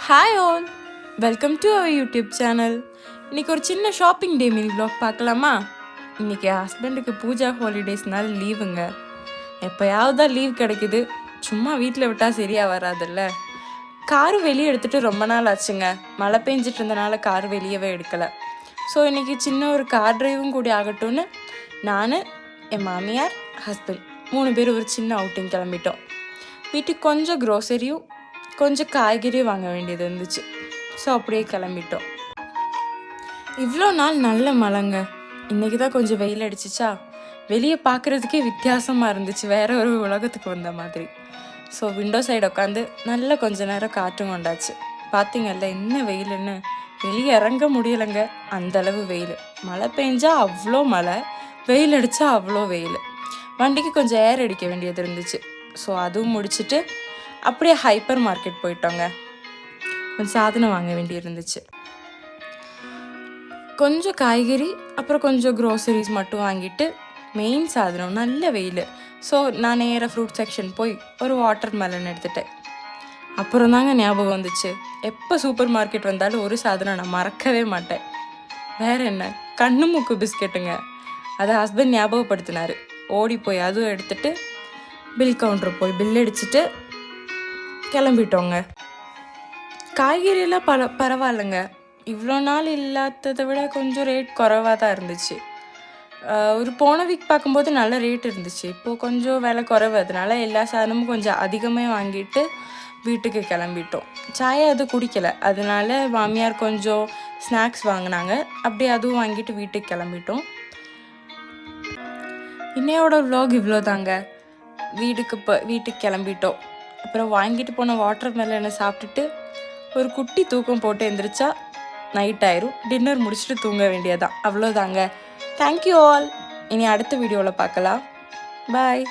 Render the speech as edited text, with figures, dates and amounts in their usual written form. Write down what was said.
Hi all, welcome to our YouTube channel. இன்றைக்கி ஒரு சின்ன ஷாப்பிங் டே மினி வ்ளாக் பார்க்கலாமா? இன்றைக்கி என் ஹஸ்பண்டுக்கு பூஜா ஹாலிடேஸ்னால லீவுங்க. எப்போயாவது தான் லீவ் கிடைக்குது, சும்மா வீட்டில் விட்டால் சரியாக வராதுல்ல. காரு வெளியே எடுத்துகிட்டு ரொம்ப நாள் ஆச்சுங்க. மழை பெஞ்சிட்டு இருந்தனால கார் வெளியவே எடுக்கலை. ஸோ இன்றைக்கி சின்ன ஒரு கார் டிரைவும் கூடி ஆகட்டும்னு நான், என் மாமியார், ஹஸ்பண்ட் 3 பேர் ஒரு சின்ன அவுட்டிங் கிளம்பிட்டோம். வீட்டுக்கு கொஞ்சம் க்ரோசரியும் கொஞ்சம் காய்கறியும் வாங்க வேண்டியது இருந்துச்சு. ஸோ அப்படியே கிளம்பிட்டோம். இவ்வளோ நாள் நல்ல மழைங்க. இன்றைக்கி தான் கொஞ்சம் வெயில் அடிச்சிச்சா, வெளியே பார்க்குறதுக்கே வித்தியாசமாக இருந்துச்சு, வேற ஒரு உலகத்துக்கு வந்த மாதிரி. ஸோ விண்டோ சைடு உட்காந்து நல்லா கொஞ்ச நேரம் காற்றும் கொண்டாச்சு. பார்த்தீங்கல்ல என்ன வெயிலுன்னு, வெளியே இறங்க முடியலைங்க, அந்தளவு வெயில். மழை பெஞ்சா அவ்வளோ மழை, வெயில் அடித்தா அவ்வளோ வெயில். வண்டிக்கு கொஞ்சம் ஏர் அடிக்க வேண்டியது இருந்துச்சு. ஸோ அதுவும் முடிச்சுட்டு அப்படியே ஹைப்பர் மார்க்கெட் போயிட்டோங்க. கொஞ்சம் சாதனம் வாங்க வேண்டி இருந்துச்சு. கொஞ்சம் காய்கறி அப்புறம் கொஞ்சம் க்ரோசரிஸ் மட்டும் வாங்கிட்டு, மெயின் சாதனம் நல்ல வெயில். ஸோ நான் நேராக ஃப்ரூட் செக்ஷன் போய் ஒரு வாட்டர் மெலன் எடுத்துட்டேன். அப்புறம் தாங்க ஞாபகம் வந்துச்சு, எப்போ சூப்பர் மார்க்கெட் வந்தாலும் ஒரு சாதனம் நான் மறக்கவே மாட்டேன். வேறு என்ன, கண்ணு மூக்கு பிஸ்கெட்டுங்க. அதை ஹஸ்பண்ட் ஞாபகப்படுத்தினார். ஓடி போய் அதுவும் எடுத்துகிட்டு பில் கவுண்டர் போய் பில் அடிச்சுட்டு கிளம்பிட்டோங்க. காய்கறியெல்லாம் பரவாயில்லைங்க. இவ்வளோ நாள் இல்லாததை விட கொஞ்சம் ரேட் குறைவாக தான் இருந்துச்சு. ஒரு போன வீக் பார்க்கும்போது நல்ல ரேட் இருந்துச்சு. இப்போது கொஞ்சம் விலை குறைவு, அதனால எல்லா சாதனமும் கொஞ்சம் அதிகமாக வாங்கிட்டு வீட்டுக்கு கிளம்பிட்டோம். சாயை அது குடிக்கலை, அதனால மாமியார் கொஞ்சம் ஸ்நாக்ஸ் வாங்கினாங்க. அப்படியே அதுவும் வாங்கிட்டு வீட்டுக்கு கிளம்பிட்டோம். இன்னையோட விலாக் இவ்வளோ தாங்க. வீட்டுக்கு கிளம்பிட்டோம். அப்புறம் வாங்கிட்டு போன வாட்டர் மெலனை சாப்பிட்டுட்டு ஒரு குட்டி தூக்கம் போட்டு எழுந்திரிச்சா நைட் ஆயிரும். டின்னர் முடிச்சுட்டு தூங்க வேண்டியதான், அவ்வளோதாங்க. Thank you all. இனி அடுத்த வீடியோவில் பார்க்கலாம். பாய்.